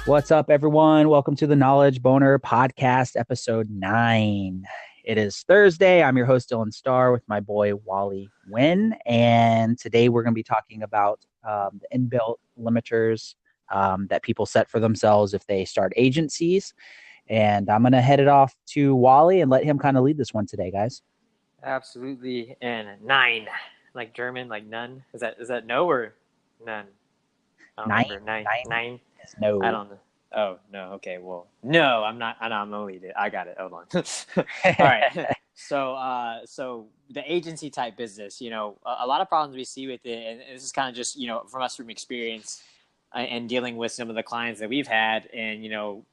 What's up, everyone? Welcome to the Knowledge Boner Podcast, episode 9. It is Thursday. I'm your host, Dylan Starr, with my boy, Wally Wynn. And today we're going to be talking about the inbuilt limiters that people set for themselves if they start agencies. And I'm going to head it off to Wally and let him kind of lead this one today, guys. Absolutely. And 9, like German, like none. Is that no or none? I don't remember. Nine. Is no. I don't know. Oh no. Okay. Well, no, I'm not. I'm gonna lead it. I got it. Hold on. All right. So the agency type business, a lot of problems we see with it, and this is kind of just from us from experience and dealing with some of the clients that we've had, and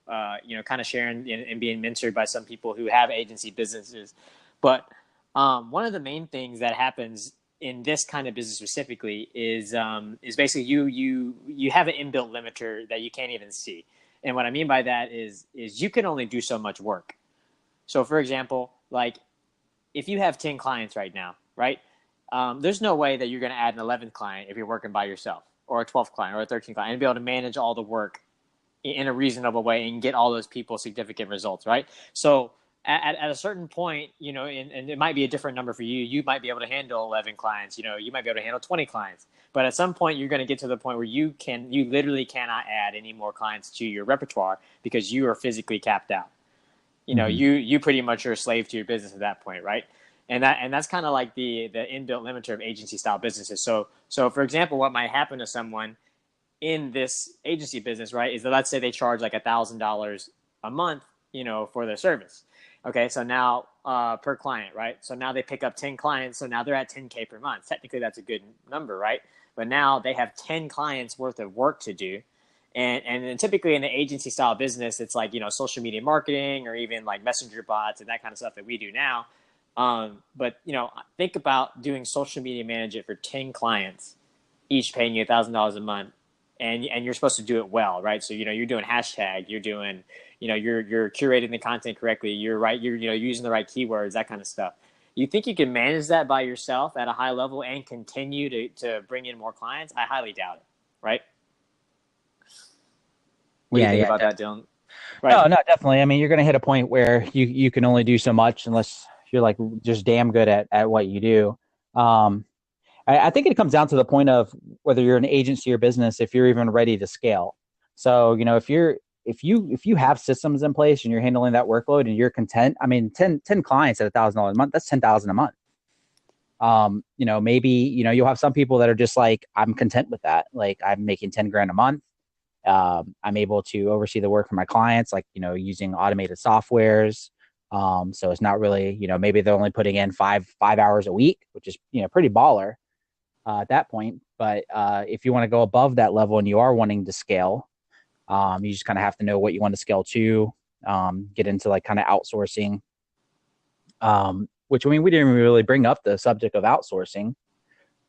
kind of sharing and being mentored by some people who have agency businesses, but one of the main things that happens in this kind of business specifically is basically you have an inbuilt limiter that you can't even see. And what I mean by that is you can only do so much work. So for example, like if you have 10 clients right now, right? There's no way that you're going to add an 11th client if you're working by yourself, or a 12th client or a 13th client, and be able to manage all the work in a reasonable way and get all those people significant results, right? So at a certain point, and it might be a different number for you. You might be able to handle 11 clients. You might be able to handle 20 clients. But at some point, you're going to get to the point where you literally cannot add any more clients to your repertoire because you are physically capped out. You pretty much are a slave to your business at that point, right? And that's kind of like the inbuilt limiter of agency style businesses. So for example, what might happen to someone in this agency business, right, is that let's say they charge like $1,000 a month, for their service. Okay, so now per client, right? So now they pick up 10 clients, so now they're at 10K per month. Technically, that's a good number, right? But now they have 10 clients worth of work to do. And then typically in the agency style business, it's like, social media marketing or even like messenger bots and that kind of stuff that we do now. But, think about doing social media management for 10 clients, each paying you $1,000 a month. And you're supposed to do it well, right? So, you're doing hashtag, you're doing, you're curating the content correctly. You're using the right keywords, that kind of stuff. You think you can manage that by yourself at a high level and continue to bring in more clients? I highly doubt it, right? What do you think about that, Dylan? Right. No, definitely. I mean, you're going to hit a point where you can only do so much unless you're like just damn good at what you do. I think it comes down to the point of whether you're an agency or business, if you're even ready to scale. So, if you have systems in place and you're handling that workload and you're content, I mean, 10 clients at $1,000 a month, that's 10,000 a month. Maybe, you'll have some people that are just like, I'm content with that. Like I'm making 10 grand a month. I'm able to oversee the work for my clients, like, using automated softwares. So it's not really, maybe they're only putting in five hours a week, which is, pretty baller at that point. But if you want to go above that level and you are wanting to scale, you just kind of have to know what you want to scale to, get into like kind of outsourcing, which, I mean, we didn't really bring up the subject of outsourcing.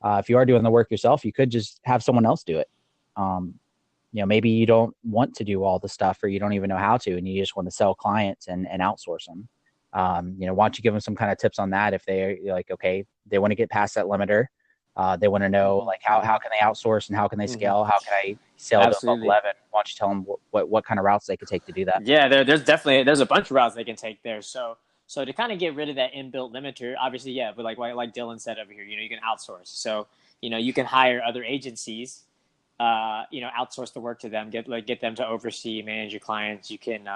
If you are doing the work yourself, you could just have someone else do it. Maybe you don't want to do all the stuff, or you don't even know how to, and you just want to sell clients and outsource them. Why don't you give them some kind of tips on that? If they're like, okay, they want to get past that limiter. They want to know like how can they outsource and how can they scale? How can I sell to above 11? Why don't you tell them what kind of routes they could take to do that? Yeah, there's a bunch of routes they can take there. So to kind of get rid of that inbuilt limiter, obviously, yeah, but like Dylan said over here, you can outsource. So you can hire other agencies, outsource the work to them, get them to oversee, manage your clients. You can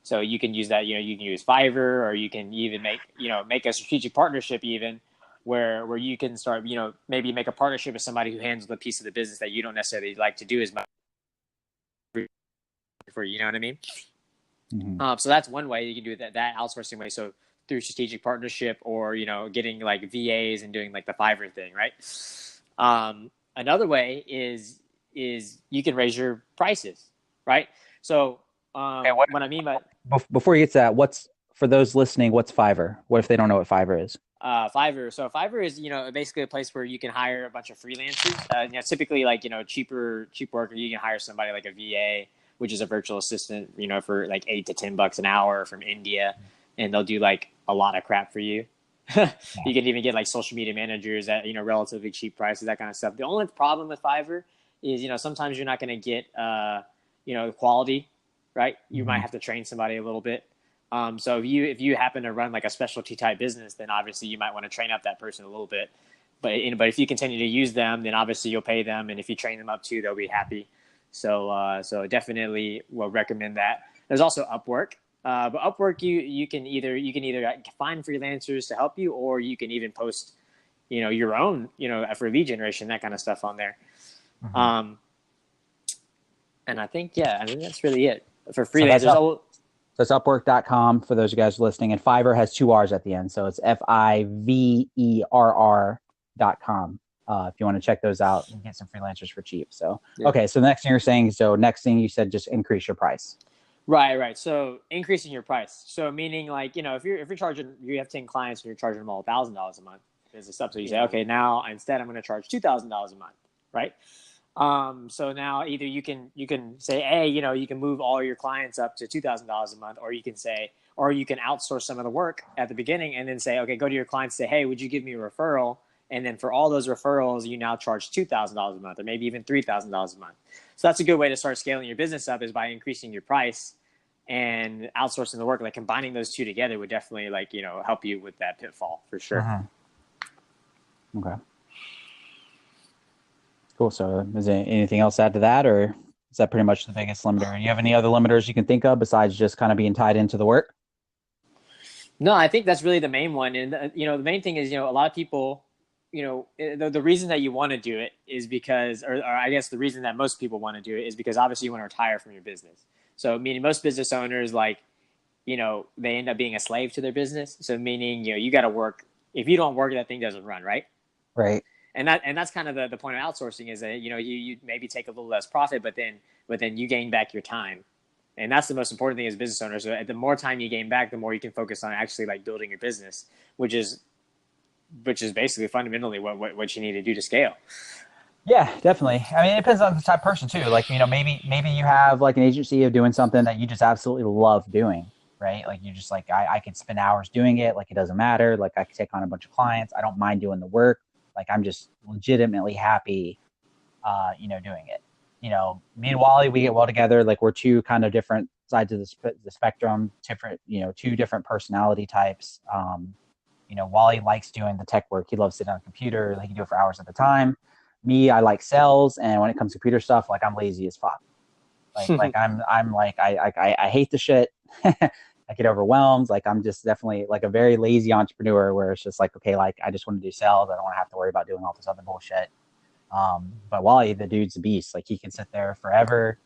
so you can use that. You can use Fiverr, or you can even make a strategic partnership even. Where you can start, maybe make a partnership with somebody who handles a piece of the business that you don't necessarily like to do as much for, you know what I mean? Mm-hmm. So that's one way you can do that outsourcing way. So through strategic partnership, or, getting like VAs and doing like the Fiverr thing, right? Another way is you can raise your prices, right? So what I mean by... Before you get to that, for those listening, what's Fiverr? What if they don't know what Fiverr is? Fiverr. So Fiverr is, basically a place where you can hire a bunch of freelancers. Typically like, cheap work, or you can hire somebody like a VA, which is a virtual assistant, for like $8 to $10 an hour from India, and they'll do like a lot of crap for you. You can even get like social media managers at, relatively cheap prices, that kind of stuff. The only problem with Fiverr is, sometimes you're not going to get, the quality, right? You might have to train somebody a little bit. So if you happen to run like a specialty type business, then obviously you might want to train up that person a little bit. But if you continue to use them, then obviously you'll pay them, and if you train them up too, they'll be happy. So definitely will recommend that. There's also Upwork. But Upwork, you can either find freelancers to help you, or you can even post, your own, for lead generation, that kind of stuff on there. And I think that's really it for freelancers. So it's Upwork.com for those of you guys listening, and Fiverr has 2 R's at the end, so it's FIVERR.com. If you want to check those out and get some freelancers for cheap. So okay, so the next thing you're saying, next thing you said, just increase your price. Right. So increasing your price. So meaning like, if you're charging, you have 10 clients and you're charging them all $1,000 a month as a sub. So you say, okay, now instead I'm going to charge $2,000 a month. Right. So now either you can say, hey, you can move all your clients up to $2,000 a month, or you can outsource some of the work at the beginning and then say, okay, go to your clients, say, hey, would you give me a referral? And then for all those referrals, you now charge $2,000 a month, or maybe even $3,000 a month. So that's a good way to start scaling your business up, is by increasing your price and outsourcing the work. Like combining those two together would definitely help you with that pitfall for sure. Okay. Cool. So is there anything else to add to that, or is that pretty much the biggest limiter? You have any other limiters you can think of besides just kind of being tied into the work? No, I think that's really the main one. And, the main thing is, a lot of people, the reason that you want to do it is because, or I guess the reason that most people want to do it is because obviously you want to retire from your business. So meaning most business owners, they end up being a slave to their business. So meaning, you got to work. If you don't work, that thing doesn't run, right? Right. And that's kind of the point of outsourcing, is that, you maybe take a little less profit, but then you gain back your time. And that's the most important thing as business owners. So the more time you gain back, the more you can focus on actually building your business, which is basically fundamentally what you need to do to scale. Yeah, definitely. I mean, it depends on the type of person too. Like, maybe you have like an agency of doing something that you just absolutely love doing, right? Like you just I could spend hours doing it. Like it doesn't matter. Like I could take on a bunch of clients. I don't mind doing the work. Like I'm just legitimately happy, doing it. Me and Wally, we get well together. Like we're two kind of different sides of the spectrum, different, 2 different personality types. Wally likes doing the tech work. He loves sitting on a computer. He can do it for hours at a time. Me, I like sales. And when it comes to computer stuff, like I'm lazy as fuck. Like I'm like, I hate the shit. I get overwhelmed. Like I'm just definitely like a very lazy entrepreneur, where it's just like, okay, like I just want to do sales. I don't want to have to worry about doing all this other bullshit. But Wally, the dude's a beast. Like he can sit there forever,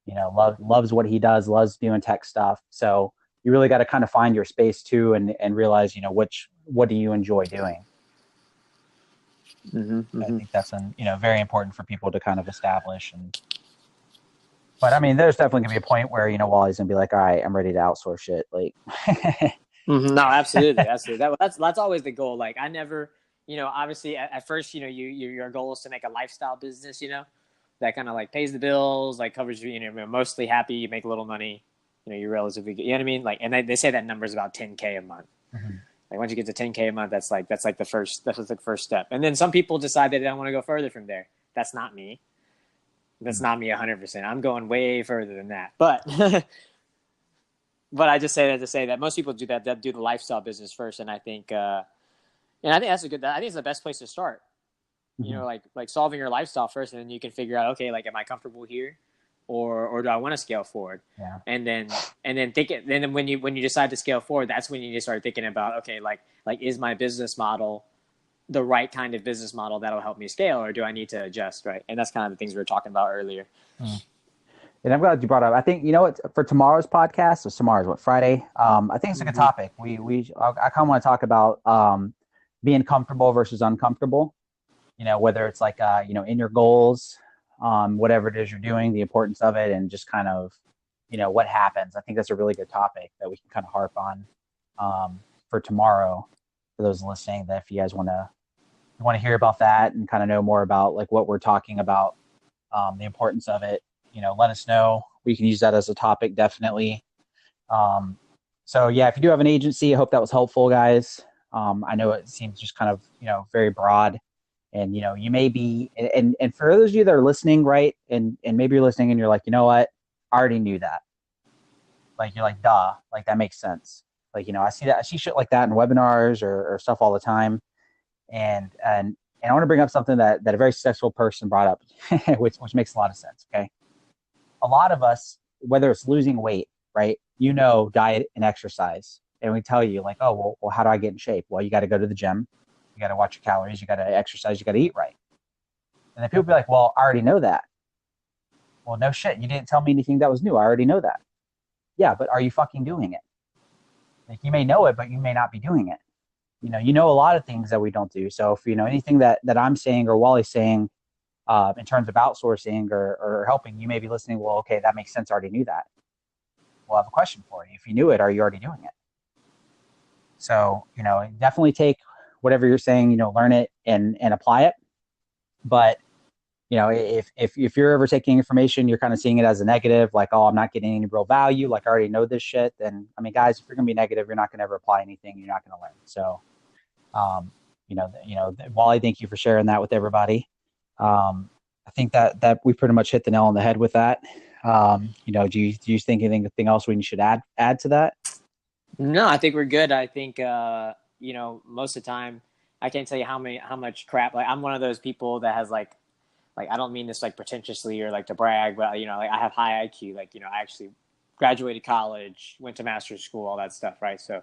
loves what he does, loves doing tech stuff. So you really got to kind of find your space too, and realize, what do you enjoy doing? I think that's very important for people to kind of establish. But I mean, there's definitely gonna be a point where Wally's gonna be like, all right, I'm ready to outsource shit. Like, No, absolutely. That's always the goal. Like I never, obviously at first, your goal is to make a lifestyle business, that kind of pays the bills, covers you, you're mostly happy, you make a little money, you're relatively good. You know what I mean? Like, and they say that number is about 10K a month. Like once you get to 10K a month, that's the first step. And then some people decide that they don't want to go further from there. That's not me. That's not me 100%. I'm going way further than that. But I just say that to say that most people do that. They'll do the lifestyle business first, and I think that's I think it's the best place to start. Like solving your lifestyle first, and then you can figure out, okay, am I comfortable here, or do I want to scale forward? Yeah. And then when you decide to scale forward, that's when you need to start thinking about, okay, is my business model the right kind of business model that'll help me scale, or do I need to adjust? Right. And that's kind of the things we were talking about earlier. And I'm glad you brought up, I think, for tomorrow's podcast, so tomorrow's Friday. I think it's a good topic. I kind of want to talk about, being comfortable versus uncomfortable, whether it's in your goals, whatever it is you're doing, the importance of it, and just kind of, what happens. I think that's a really good topic that we can kind of harp on, for tomorrow, for those listening, that if you guys want to hear about that and kind of know more about what we're talking about, the importance of it, let us know. We can use that as a topic, definitely. So yeah, if you do have an agency, I hope that was helpful, guys. I know it seems just kind of, very broad, and, you may be, and for those of you that are listening, right. And maybe you're listening and you're like, you know what, I already knew that. Like, you're like, duh, like that makes sense. Like, I see shit like that in webinars or stuff all the time. And I want to bring up something that a very successful person brought up, which makes a lot of sense. Okay. A lot of us, whether it's losing weight, right? Diet and exercise. And we tell you like, oh, well, how do I get in shape? Well, you got to go to the gym. You got to watch your calories. You got to exercise. You got to eat right. And then people be like, well, I already know that. Well, no shit. You didn't tell me anything that was new. I already know that. Yeah, but are you fucking doing it? Like, you may know it, but you may not be doing it. A lot of things that we don't do. So if anything that I'm saying or Wally's saying in terms of outsourcing or helping, you may be listening. Well, okay, that makes sense. I already knew that. Well, I have a question for you. If you knew it, are you already doing it? So, definitely take whatever you're saying, learn it and apply it. But, if you're ever taking information, you're kind of seeing it as a negative, like, oh, I'm not getting any real value. Like, I already know this shit. Then, I mean, guys, if you're going to be negative, you're not going to ever apply anything. You're not going to learn. So, Wally, thank you for sharing that with everybody. I think that we pretty much hit the nail on the head with that. Do you think anything else we should add to that? No, I think we're good. I think, most of the time, I can't tell you how much crap, like, I'm one of those people that has like, I don't mean this like pretentiously or like to brag, but like I have high IQ. Like, I actually graduated college, went to master's school, all that stuff, right? So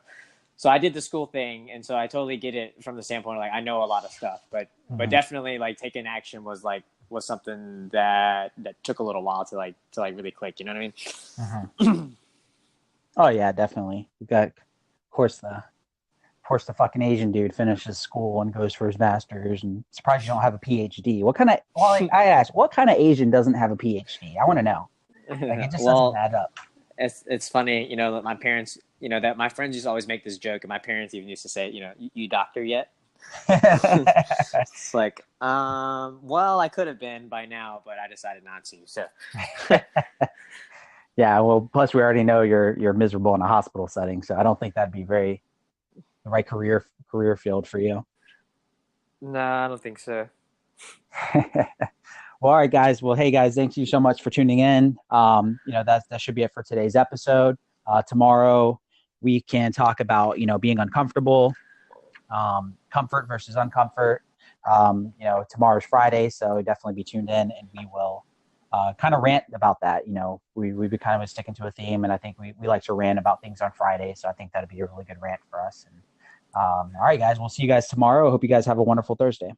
I did the school thing, and so I totally get it from the standpoint of like I know a lot of stuff, but definitely like taking action was something that took a little while to really click. You know what I mean? Oh yeah, definitely. We got, of course, the fucking Asian dude finishes school and goes for his master's, and surprised you don't have a PhD. I asked, what kind of Asian doesn't have a PhD? I want to know. Like, it just doesn't add up. It's funny, that my parents, that my friends used to always make this joke, and my parents even used to say, you doctor yet? It's like, well, I could have been by now, but I decided not to. So. Yeah, well, plus we already know you're miserable in a hospital setting, so I don't think that'd be the right career field for you. No, I don't think so. Well, all right, guys. Well, hey, guys, thank you so much for tuning in. That should be it for today's episode. Tomorrow we can talk about, being uncomfortable, comfort versus uncomfort. Tomorrow's Friday, so definitely be tuned in, and we will kind of rant about that. We've been kind of sticking to a theme, and I think we like to rant about things on Friday, so I think that'd be a really good rant for us. And all right, guys, we'll see you guys tomorrow. I hope you guys have a wonderful Thursday.